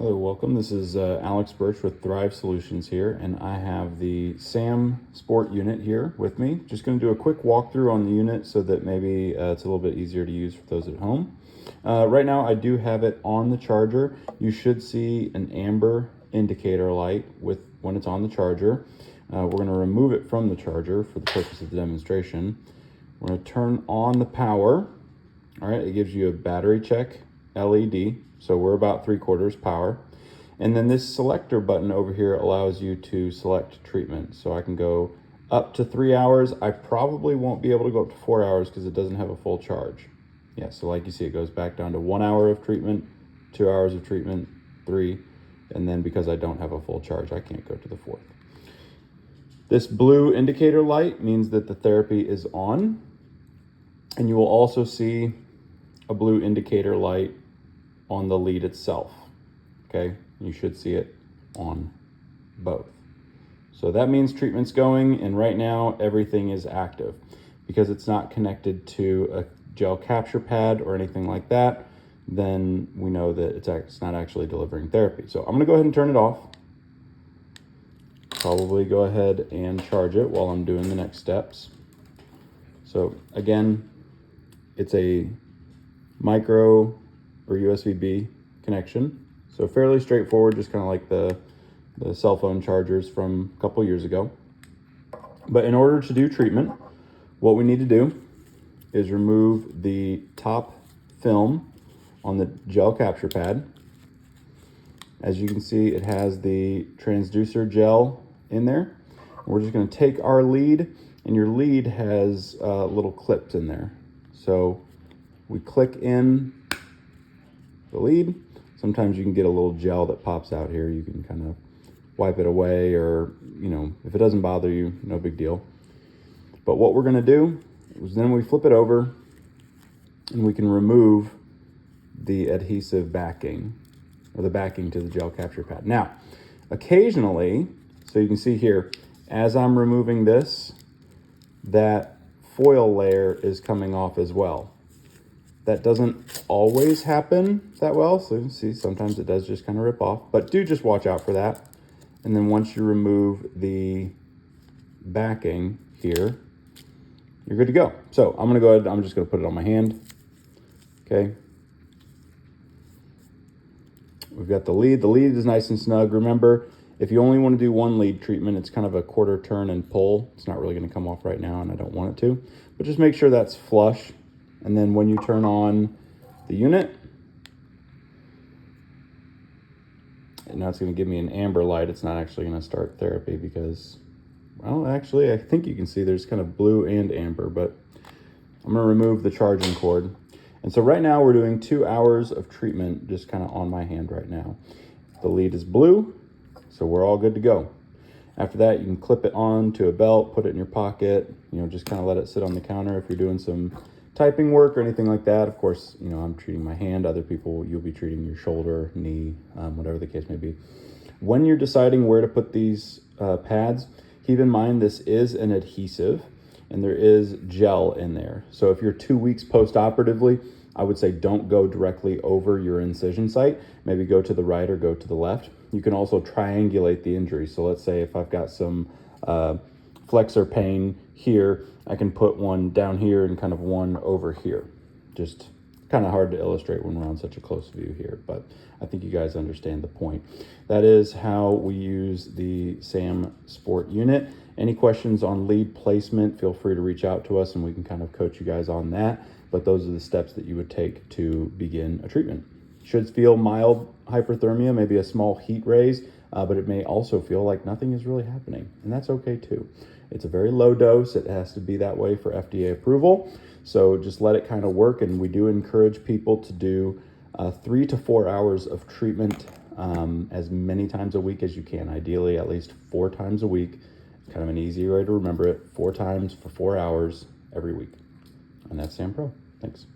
Hello, welcome. This is Alex Birch with Thrive Solutions here, and I have the SAM Sport unit here with me. Just going to do a quick walkthrough on the unit so that maybe it's a little bit easier to use for those at home. Right now I do have it on the charger. You should see an amber indicator light when it's on the charger. We're going to remove it from the charger for the purpose of the demonstration. We're going to turn on the power. All right, it gives you a battery check LED. So we're about 3/4 power. And then this selector button over here allows you to select treatment. So I can go up to 3 hours. I probably won't be able to go up to 4 hours because it doesn't have a full charge. Yeah, so like you see, it goes back down to 1 hour of treatment, 2 hours of treatment, 3. And then because I don't have a full charge, I can't go to the 4th. This blue indicator light means that the therapy is on. And you will also see a blue indicator light on the lead itself. Okay, you should see it on both. So that means treatment's going, and right now everything is active. Because it's not connected to a gel capture pad or anything like that, then we know that it's not actually delivering therapy. So I'm gonna go ahead and turn it off. Probably go ahead and charge it while I'm doing the next steps. So again, it's a micro or USB-B connection. So fairly straightforward, just kind of like the cell phone chargers from a couple years ago. But in order to do treatment, what we need to do is remove the top film on the gel capture pad. As you can see, it has the transducer gel in there. We're just going to take our lead, and your lead has little clips in there. So we click in the lead. Sometimes you can get a little gel that pops out here. You can kind of wipe it away, or, you know, if it doesn't bother you, no big deal. But what we're going to do is then we flip it over and we can remove the adhesive backing, or the backing to the gel capture pad. Now, occasionally, so you can see here, as I'm removing this, that foil layer is coming off as well. That doesn't always happen that well, so you see sometimes it does just kind of rip off, but do just watch out for that. And then once you remove the backing here, you're good to go. So I'm gonna go ahead, I'm just gonna put it on my hand. Okay. We've got the lead. The lead is nice and snug. Remember, if you only want to do one lead treatment, it's kind of a quarter turn and pull. It's not really going to come off right now, and I don't want it to. But just make sure that's flush. And then when you turn on the unit, and now it's going to give me an amber light. It's not actually going to start therapy because, well, actually, I think you can see there's kind of blue and amber, but I'm going to remove the charging cord. And so right now we're doing 2 hours of treatment just kind of on my hand right now. The lead is blue, so we're all good to go. After that, you can clip it on to a belt, put it in your pocket, you know, just kind of let it sit on the counter if you're doing some typing work or anything like that. Of course, you know, I'm treating my hand. Other people, you'll be treating your shoulder, knee, whatever the case may be. When you're deciding where to put these pads, keep in mind this is an adhesive and there is gel in there. So if you're 2 weeks post-operatively, I would say don't go directly over your incision site. Maybe go to the right or go to the left. You can also triangulate the injury. So let's say if I've got some flexor pain here, I can put one down here and kind of one over here. Just kind of hard to illustrate when we're on such a close view here, but I think you guys understand the point. That is how we use the SAM Sport unit. Any questions on lead placement, feel free to reach out to us and we can kind of coach you guys on that. But those are the steps that you would take to begin a treatment. Should feel mild hyperthermia, maybe a small heat raise, but it may also feel like nothing is really happening, and that's okay too. It's a very low dose. It has to be that way for FDA approval. So just let it kind of work. And we do encourage people to do 3 to 4 hours of treatment as many times a week as you can. Ideally, at least 4 times a week. Kind of an easy way to remember it. 4 times for 4 hours every week. And that's SAM Pro. Thanks.